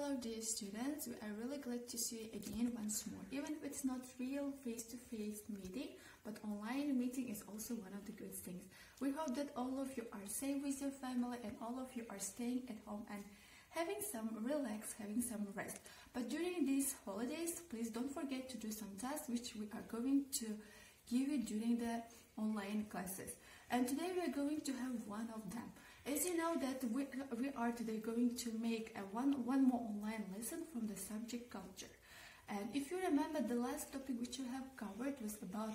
Hello dear students, we are really glad to see you again once more. Even if it's not real face-to-face meeting, but online meeting is also one of the good things. We hope that all of you are safe with your family and all of you are staying at home and having some relax, having some rest. But during these holidays, please don't forget to do some tasks which we are going to give you during the online classes. And today we are going to have one of them. As you know that we are today going to make one more online lesson from the subject culture. And if you remember, the last topic which we have covered was about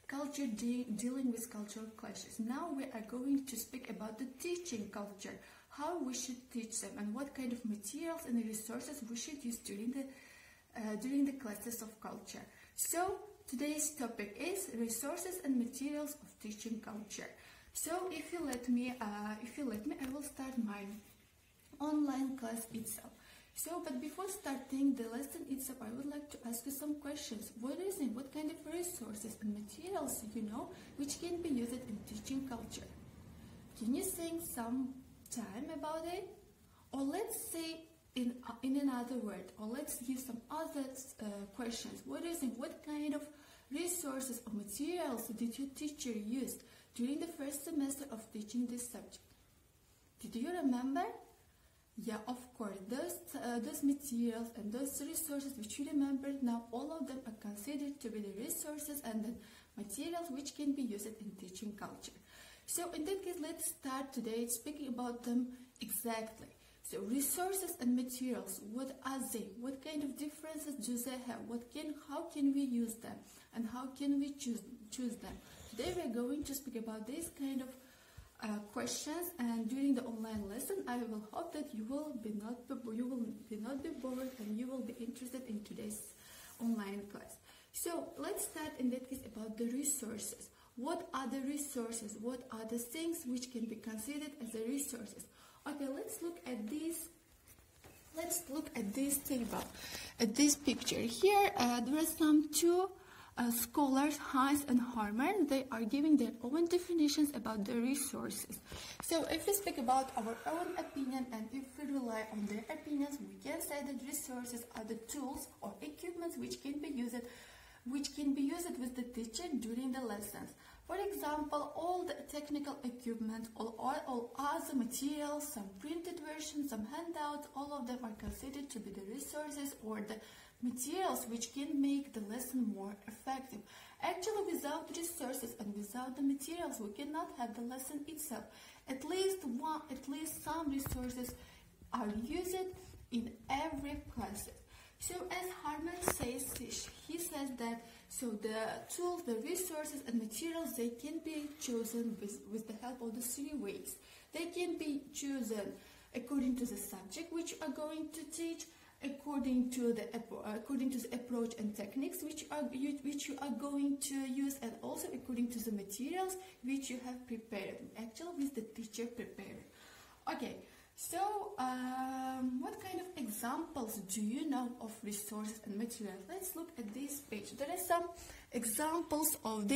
culture, dealing with cultural clashes. Now we are going to speak about the teaching culture, how we should teach them and what kind of materials and resources we should use during the classes of culture. So today's topic is resources and materials of teaching culture. So if you let me, I will start my online class itself. So, but before starting the lesson itself, I would like to ask you some questions. What is it? What kind of resources and materials you know which can be used in teaching culture? Can you think some time about it? Or let's say in another word, or let's give some other questions. What is it? What kind of resources or materials did your teacher use during the first semester of teaching this subject? Did you remember? Yeah, of course. Those materials and those resources which you remembered now, all of them are considered to be the resources and the materials which can be used in teaching culture. So in that case, let's start today speaking about them exactly. So resources and materials, what are they? What kind of differences do they have? How can we use them? And how can we choose them? Today we are going to speak about this kind of questions, and during the online lesson I will hope that you will not be bored and you will be interested in today's online class. So let's start in that case about the resources. What are the resources? What are the things which can be considered as the resources? Okay, let's look at this. Let's look at this table, at this picture. Here there are some two scholars, Hans and Harman. They are giving their own definitions about the resources. So if we speak about our own opinion and if we rely on their opinions, we can say that resources are the tools or equipments which can be used with the teacher during the lessons. For example, all the technical equipment, all other materials, some printed versions, some handouts, all of them are considered to be the resources or the materials which can make the lesson more effective. Actually, without resources and without the materials, we cannot have the lesson itself. At least some resources are used in every class. So as Harman says, he says that so the tools, the resources and materials, they can be chosen with the help of the three ways. They can be chosen according to the subject which you are going to teach, according to the approach and techniques which you are going to use, and also according to the materials which you have prepared, actually with the teacher prepared. Okay. So, what kind of examples do you know of resources and materials? Let's look at this page. There are some examples of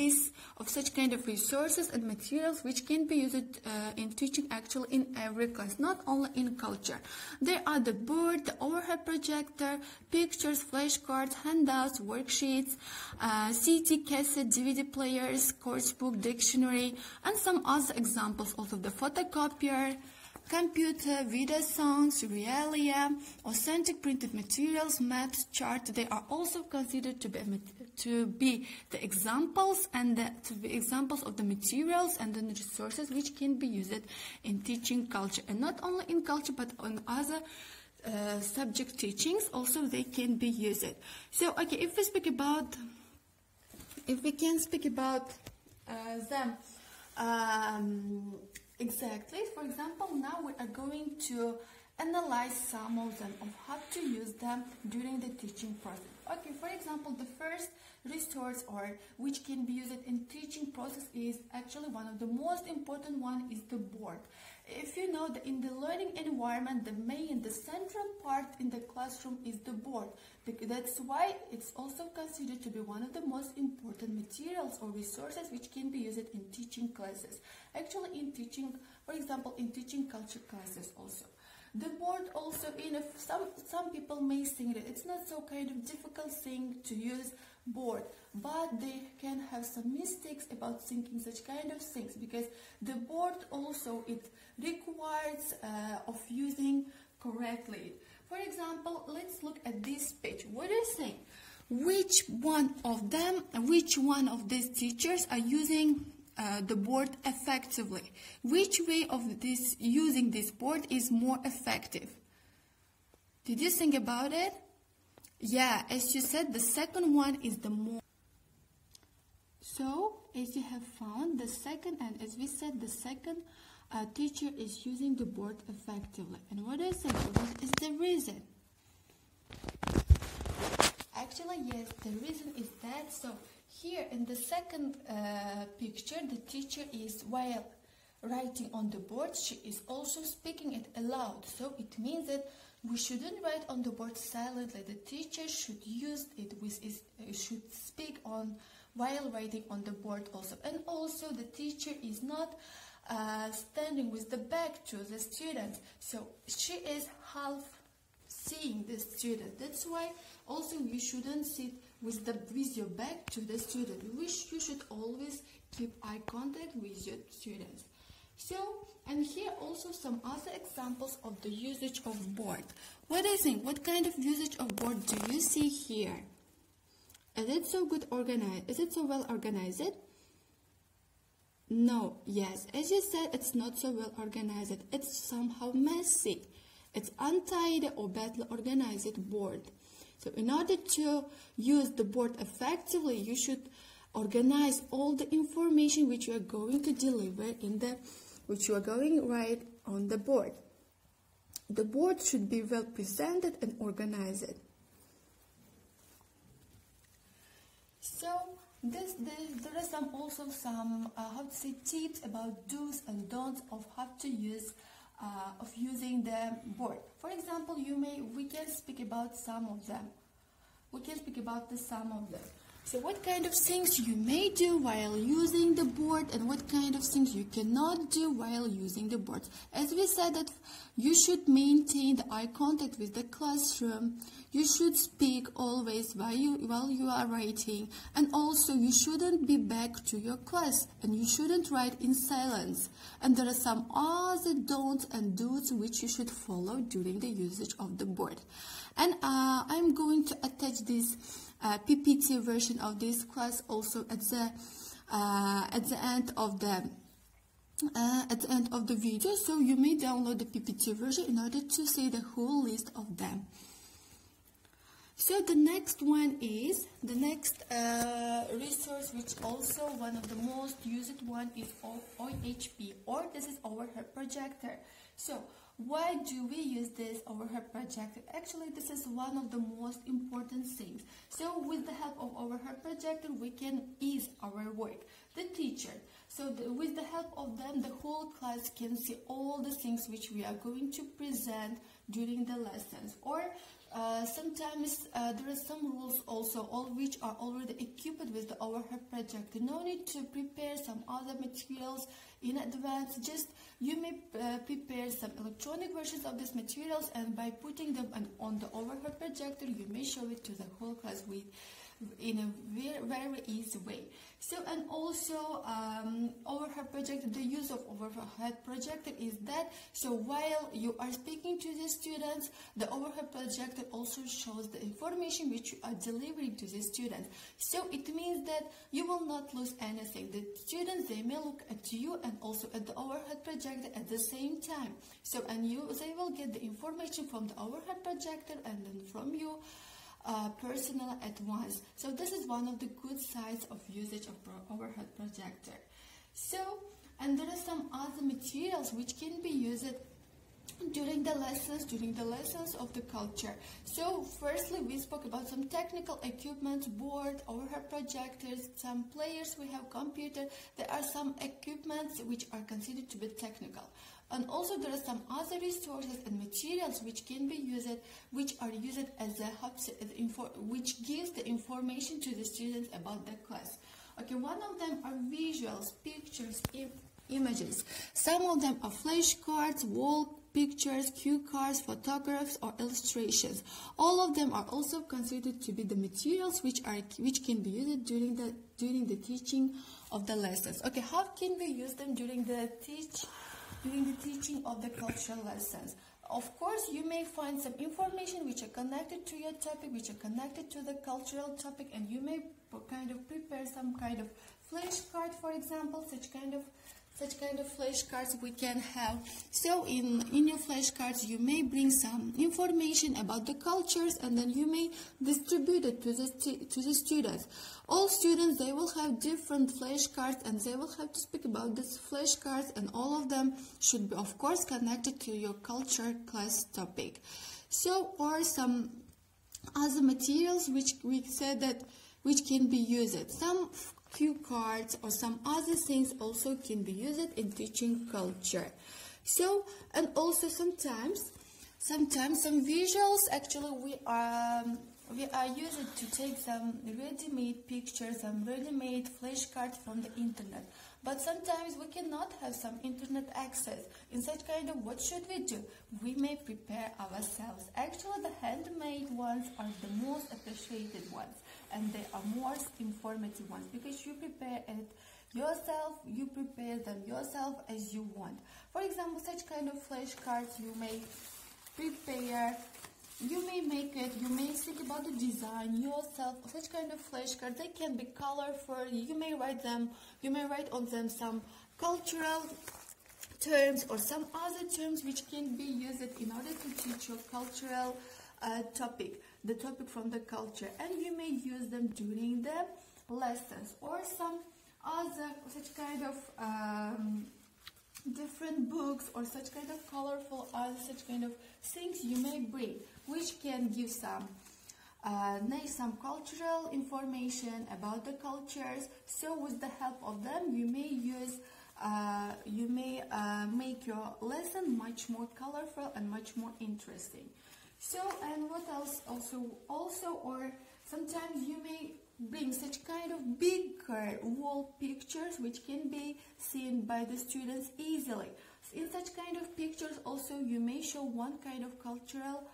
such kind of resources and materials which can be used in teaching actually in every class, not only in culture. There are the board, the overhead projector, pictures, flashcards, handouts, worksheets, CD, cassette, DVD players, course book, dictionary, and some other examples. Also the photocopier, computer, video songs, realia, authentic printed materials, maps, charts. They are also considered to be the examples examples of the materials and the resources which can be used in teaching culture, and not only in culture but on other subject teachings also they can be used. So okay, if we can speak about them. Exactly. For example, now we are going to analyze some of them, of how to use them during the teaching process. Okay, for example, the first resource or which can be used in teaching process is actually one of the most important one is the board. If you know that in the learning environment, the central part in the classroom is the board. That's why it's also considered to be one of the most important materials or resources which can be used in teaching classes. Actually, in teaching, for example, in teaching culture classes also. The board also, some people may think that it's not so kind of difficult thing to use board, but they can have some mistakes about thinking such kind of things, because the board also, it requires of using correctly. For example, let's look at this page. What do you think? Which one of these teachers are using the board effectively? Which way of using this board is more effective? Did you think about it? Yeah, as you said, the second one is the more. So, as you have found, the second, and as we said, the second teacher is using the board effectively. And what is it? What is the reason? Actually, yes, the reason is that, so here in the second picture, the teacher is, while writing on the board, she is also speaking it aloud. So it means that we shouldn't write on the board silently. The teacher should use it should speak on while writing on the board also. And also the teacher is not standing with the back to the students. So she is half seeing the student. That's why also you shouldn't sit with your back to the student. You should always keep eye contact with your students. So, and here also some other examples of the usage of board. What do you think? What kind of usage of board do you see here? Is it so good organized? Is it so well organized? No, yes. As you said, it's not so well organized. It's somehow messy. It's untidy or badly organized board. So in order to use the board effectively, you should organize all the information which you are going to deliver which you are going to write on the board. The board should be well presented and organized. So there are also some tips about do's and don'ts of how to use of using the board. For example, we can speak about some of them. So what kind of things you may do while using the board, and what kind of things you cannot do while using the board. As we said, that you should maintain the eye contact with the classroom. You should speak always while you are writing, and also you shouldn't be back to your class, and you shouldn't write in silence. And there are some other don'ts and do's which you should follow during the usage of the board. And I'm going to attach this PPT version of this class also at the end of the video, so you may download the PPT version in order to see the whole list of them. So the next one is the next resource, which also one of the most used one is OHP, or this is overhead projector. So why do we use this overhead projector? Actually, this is one of the most important things. So with the help of overhead projector, we can ease our work. The teacher, with the help of them, the whole class can see all the things which we are going to present during the lessons. Or sometimes there are some rules also, all which are already equipped with the overhead projector. No need to prepare some other materials in advance. Just you may prepare some electronic versions of these materials, and by putting them on the overhead projector, you may show it to the whole class in a very, very easy way. So, and also overhead projector, the use of overhead projector is that, so while you are speaking to the students, the overhead projector also shows the information which you are delivering to the students. So it means that you will not lose anything. The students, they may look at you and also at the overhead projector at the same time. So, and they will get the information from the overhead projector and then from you personal at once. So this is one of the good sides of usage of overhead projector. So, and there are some other materials which can be used during the lessons of the culture. So firstly, we spoke about some technical equipment, board, overhead projectors, some players, we have computer. There are some equipments which are considered to be technical. And also there are some other resources and materials which can be used, which are used as which gives the information to the students about the class. Okay, one of them are visuals, pictures, images. Some of them are flashcards, wall pictures, cue cards, photographs, or illustrations. All of them are also considered to be the materials which can be used during the teaching of the lessons. Okay, how can we use them during the teaching of the cultural lessons? Of course, you may find some information which are connected to your topic, which are connected to the cultural topic, and you may kind of prepare some kind of flashcard, for example, such kind of flashcards we can have. So in your flashcards, you may bring some information about the cultures, and then you may distribute it to the students. All students, they will have different flashcards, and they will have to speak about these flashcards, and all of them should be, of course, connected to your culture class topic. So, or some other materials which we said that which can be used. Some cue cards or some other things also can be used in teaching culture. So, and also sometimes some visuals, actually we are using to take some ready-made pictures and ready-made flashcards from the internet. But sometimes we cannot have some internet access. In such kind of, what should we do? We may prepare ourselves. Actually, the handmade ones are the most appreciated ones, and they are most informative ones, because you prepare it yourself, you prepare them yourself as you want. For example, such kind of flashcards you may prepare, you may make it, you may think about the design yourself. Such kind of flashcards, they can be colorful. You may write on them some cultural terms or some other terms which can be used in order to teach your cultural topic, the topic from the culture, and you may use them during the lessons, or some other such kind of different books, or such kind of colorful such kind of things you may bring, which can give some cultural information about the cultures. So with the help of them, you may make your lesson much more colorful and much more interesting. So, and what else? Also, or sometimes you may bring such kind of bigger wall pictures which can be seen by the students easily. In such kind of pictures also you may show one kind of cultural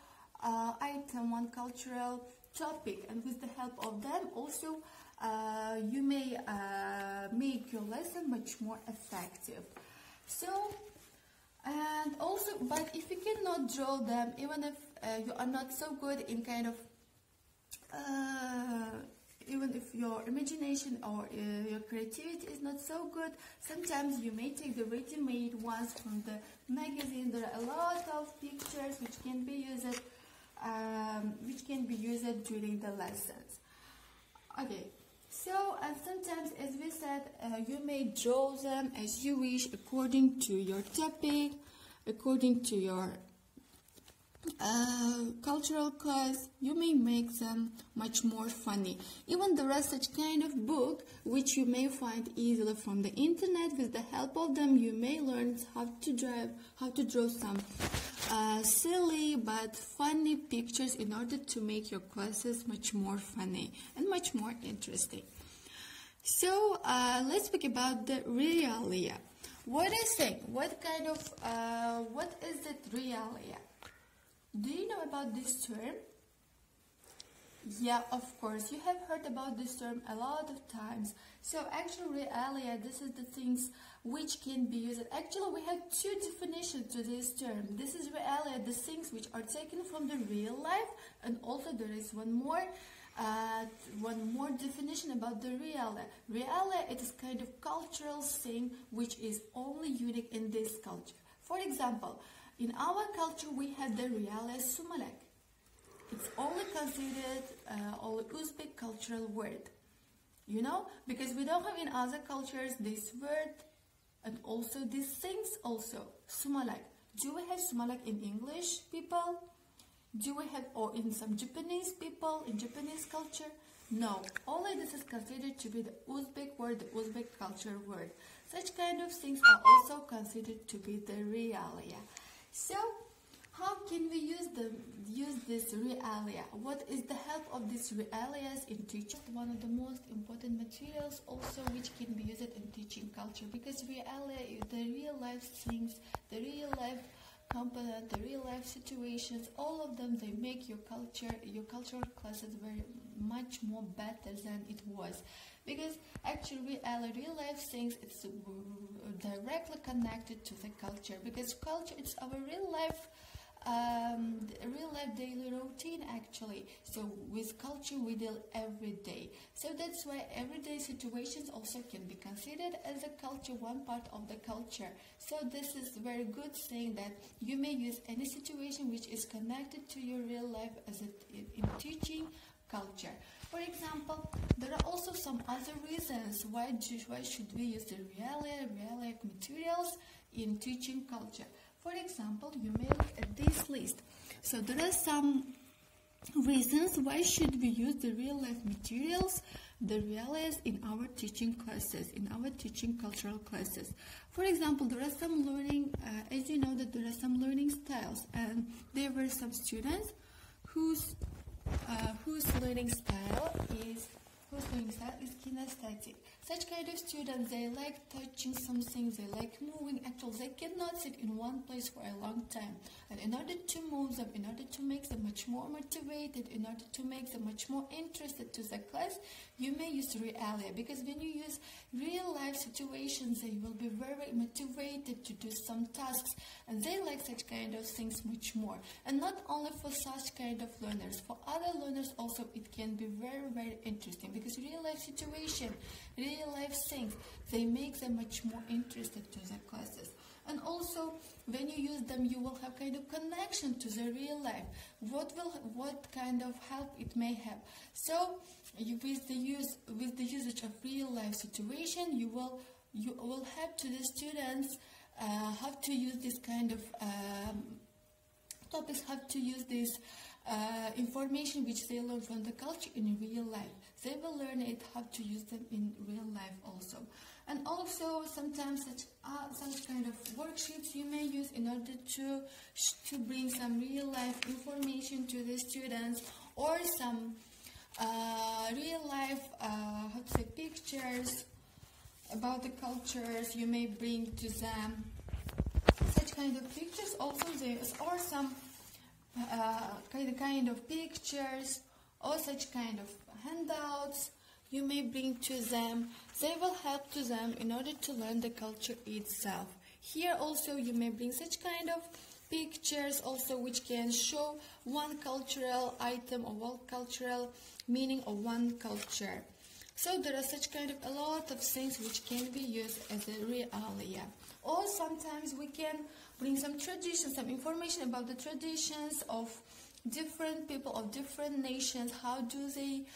item, one cultural topic, and with the help of them also you may make your lesson much more effective. So, and also, but if you cannot draw them, even if you are not so good in kind of even if your imagination or your creativity is not so good, sometimes you may take the ready-made ones from the magazine. There are a lot of pictures which can be used during the lessons. Okay, so and sometimes, as we said, you may draw them as you wish, according to your topic, according to your cultural class. You may make them much more funny. Even there are such kind of book which you may find easily from the internet. With the help of them, you may learn how to draw some silly but funny pictures in order to make your classes much more funny and much more interesting. So let's speak about the realia. What is it? What is it, realia? Do you know about this term? Yeah, of course, you have heard about this term a lot of times. So actually, realia, this is the things which can be used. Actually, we have two definitions to this term. This is realia, the things which are taken from the real life, and also there is one more definition about the realia. Realia, it is kind of cultural thing which is only unique in this culture. For example, in our culture, we have the realia sumalak. It's only considered only Uzbek cultural word, you know, because we don't have in other cultures this word and also these things also. Sumalak. Do we have sumalak in English people? Do we have, or in some Japanese people, in Japanese culture? No. Only this is considered to be the Uzbek word, the Uzbek culture word. Such kind of things are also considered to be the realia. So, how can we use this realia? What is the help of these realias in teaching? One of the most important materials also which can be used in teaching culture, because realia, the real life things, the real life component, the real life situations, all of them, they make your cultural classes very much more better than it was. Because actually real life things, it's directly connected to the culture, because culture, it's our real life daily routine actually. So with culture we deal every day. So that's why everyday situations also can be considered as a culture, one part of the culture. So this is very good thing that you may use any situation which is connected to your real life as in teaching culture. For example, there are also some other reasons why should we use the real life materials in teaching culture. For example, you may look at this list. So there are some reasons why should we use the real life materials, the realities in our teaching classes, in our teaching cultural classes. For example, there are some learning, as you know that there are some learning styles, and there were some students whose learning style is kinesthetic. Such kind of students, they like touching something, they like moving. Actually, they cannot sit in one place for a long time. And in order to move them, in order to make them much more motivated, in order to make them much more interested to the class, you may use realia. Because when you use real life situations, they will be very motivated to do some tasks. And they like such kind of things much more. And not only for such kind of learners, for other learners also it can be very, very interesting. Because real life situation, real life things, they make them much more interested to the classes. And also, when you use them, you will have kind of connection to the real life. What kind of help it may have. So, with the usage of real life situation, you will help to the students how to use this kind of topics, how to use this information which they learn from the culture in real life. They will learn it how to use them in real life also. And also sometimes such kind of worksheets you may use in order to bring some real life information to the students, or some real life pictures about the cultures you may bring to them. Such kind of pictures also there, or some kind of pictures, or such kind of handouts you may bring to them. They will help to them in order to learn the culture itself. Here also you may bring such kind of pictures also which can show one cultural item or one cultural meaning of one culture. So there are such kind of a lot of things which can be used as a realia. Or sometimes we can bring some traditions, some information about the traditions of different people of different nations. How do they,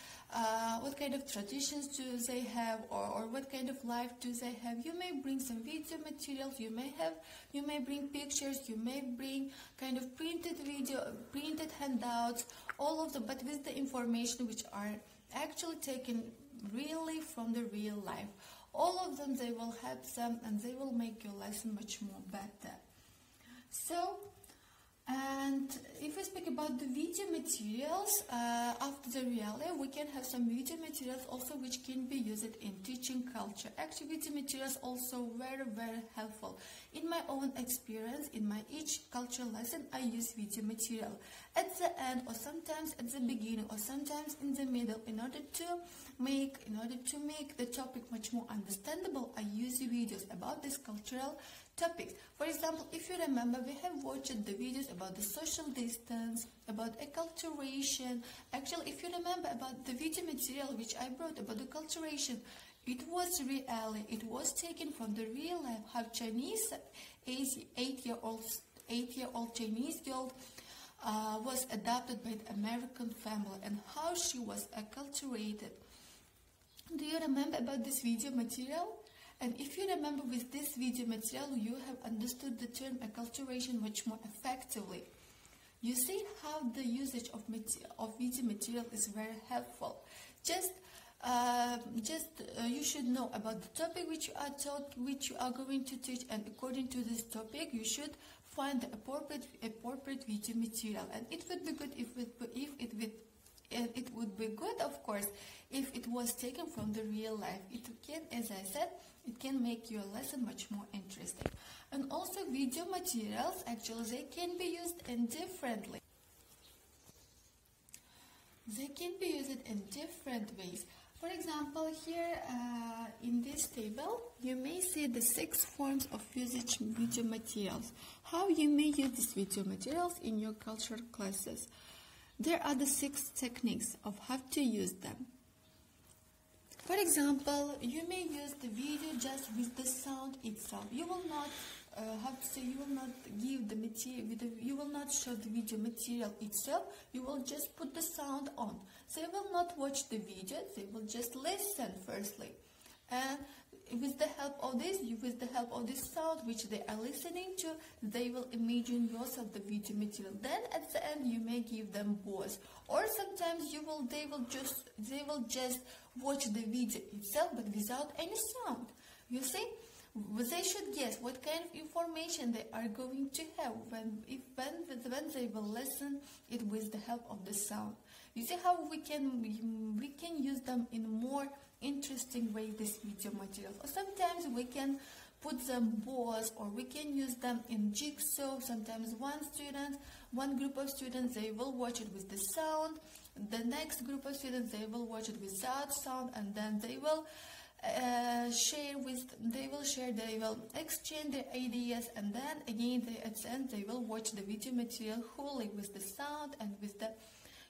what kind of traditions do they have, or what kind of life do they have? You may bring some video materials, you may bring pictures, you may bring kind of printed video, printed handouts, all of them, but with the information which are actually taken really from the real life. All of them, they will help them and they will make your lesson much more better. So, and if we speak about the video materials, after the realia, we can have some video materials also which can be used in teaching culture. Actually, video materials also very, very helpful. In my own experience, in my each cultural lesson, I use video material. At the end, or sometimes at the beginning, or sometimes in the middle, in order to make the topic much more understandable, I use videos about this cultural topics. For example, if you remember, we have watched the videos about the social distance, about acculturation. Actually, if you remember about the video material which I brought about the acculturation, it was really, it was taken from the real life, how Chinese, 8-year-old Chinese girl was adopted by the American family, and how she was acculturated. Do you remember about this video material? And if you remember, with this video material, you have understood the term acculturation much more effectively. You see how the usage of video material is very helpful. You should know about the topic which you are taught, which you are going to teach, and according to this topic, you should find the appropriate video material. And it would be good it would be good, of course, if it was taken from the real life. It can, as I said, it can make your lesson much more interesting. And also video materials, actually they can be used in differently. They can be used in different ways. For example, here in this table, you may see the 6 forms of usage video materials. How you may use these video materials in your cultural classes. There are the 6 techniques of how to use them. For example, you may use the video just with the sound itself. You will not you will not give the material, you will not show the video material itself. You will just put the sound on. They will not watch the video. They will just listen firstly, and with the help of this sound which they are listening to, they will imagine yourself the video material. Then at the end you may give them pause, or sometimes they will just watch the video itself but without any sound. You see, they should guess what kind of information they are going to have when they will listen it with the help of the sound. You see how we can use them in more interesting way, this video materials. Or sometimes we can put them pause, or we can use them in jigsaw. Sometimes one group of students, they will watch it with the sound. The next group of students, they will watch it without sound, and then they will exchange their ideas, and then again at the end they will watch the video material wholly with the sound and with the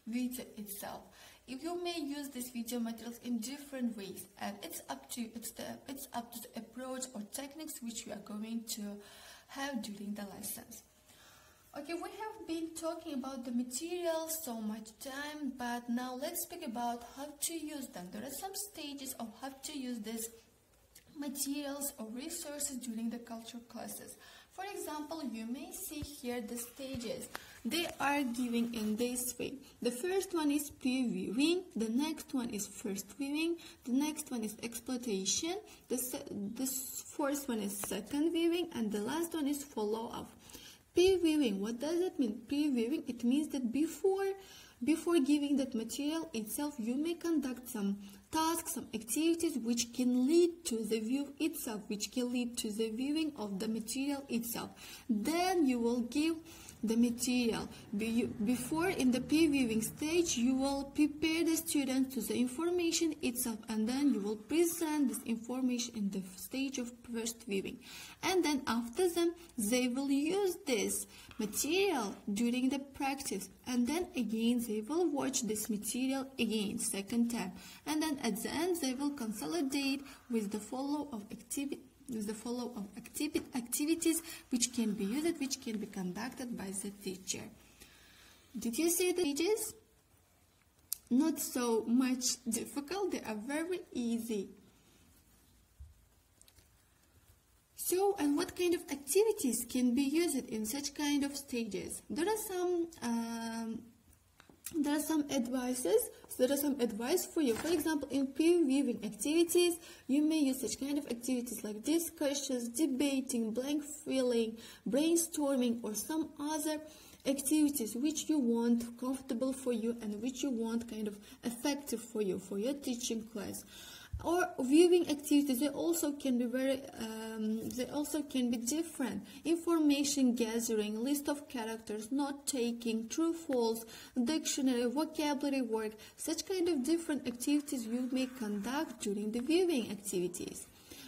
video itself. You may use these video materials in different ways, and it's up to the approach or techniques which we are going to have during the lessons. Okay, we have been talking about the materials so much time, but now let's speak about how to use them. There are some stages of how to use these materials or resources during the cultural classes. For example, you may see here the stages. They are given in this way. The first one is pre-viewing, the next one is first viewing, the next one is exploitation, the fourth one is second viewing, and the last one is follow-up. Pre-viewing, what does it mean? Pre-viewing, it means that before giving that material itself, you may conduct some tasks, some activities which can lead to the view itself, which can lead to the viewing of the material itself. Then you will give the material. Before, in the pre-viewing stage, you will prepare the students to the information itself, and then you will present this information in the stage of first viewing. And then after them, they will use this material during the practice, and then again they will watch this material again, second time, and then at the end they will consolidate with the follow-up activities which can be used, which can be conducted by the teacher. Did you see the stages? Not so much difficult, they are very easy. So, and what kind of activities can be used in such kind of stages? There are some advice for you. For example, in pre-viewing activities, you may use such kind of activities like discussions, debating, blank filling, brainstorming, or some other activities which you want comfortable for you and which you want kind of effective for you, for your teaching class. Or viewing activities, they also can be different. Information gathering, list of characters, note taking, true false, dictionary, vocabulary work. Such kind of different activities you may conduct during the viewing activities.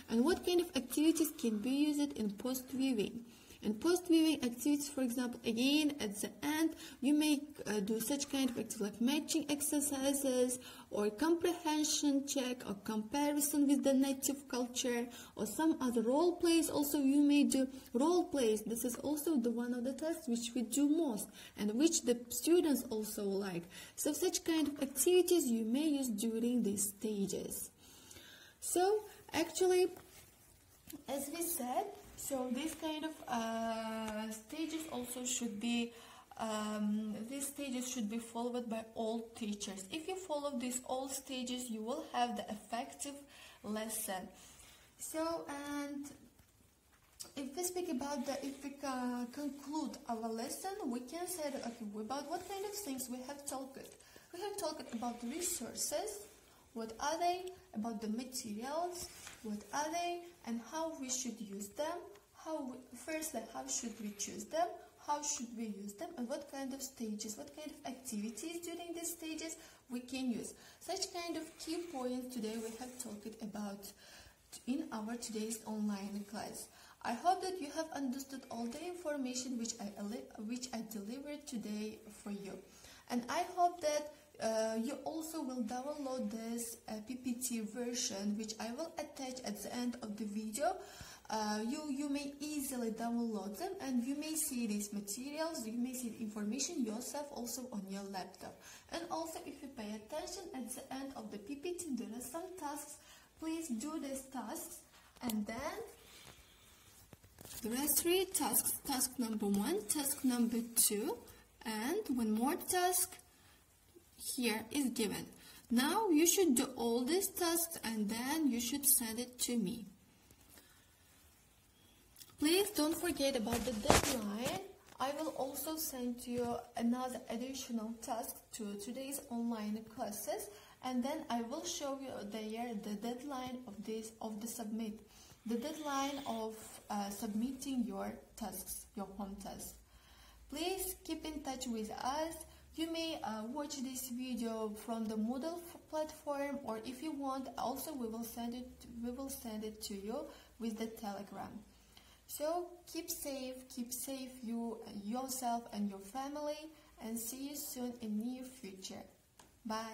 And what kind of activities can be used in post-viewing? In post-viewing activities, for example, again at the end, you may do such kind of activities like matching exercises, or comprehension check, or comparison with the native culture, or some other role plays. Also, you may do role plays. This is also one of the tasks which we do most and which the students also like. So such kind of activities you may use during these stages. So actually, as we said, so these kind of stages also should be these stages should be followed by all teachers. If you follow these all stages, you will have the effective lesson. So, and if we speak about if we conclude our lesson, we can say that, okay, about what kind of things we have talked. We have talked about the resources. What are they? About the materials. What are they? And how we should use them. Firstly, how should we choose them, how should we use them, and what kind of stages, what kind of activities during these stages we can use. Such kind of key points today we have talked about in our today's online class. I hope that you have understood all the information which I delivered today for you, and I hope that you also will download this PPT version, which I will attach at the end of the video. You may easily download them, and you may see these materials, you may see the information yourself also on your laptop. And also, if you pay attention at the end of the PPT, there are some tasks. Please do these tasks, and then there are 3 tasks. Task number 1, task number 2, and one more task here is given. Now you should do all these tasks, and then you should send it to me. Please don't forget about the deadline. I will also send you another additional task to today's online classes, and then I will show you there the deadline of the submit, the deadline of submitting your tasks, your home tasks. Please keep in touch with us. You may watch this video from the Moodle platform, or if you want, also we will send it to you with the Telegram. So keep safe yourself and your family, and see you soon in near future. Bye.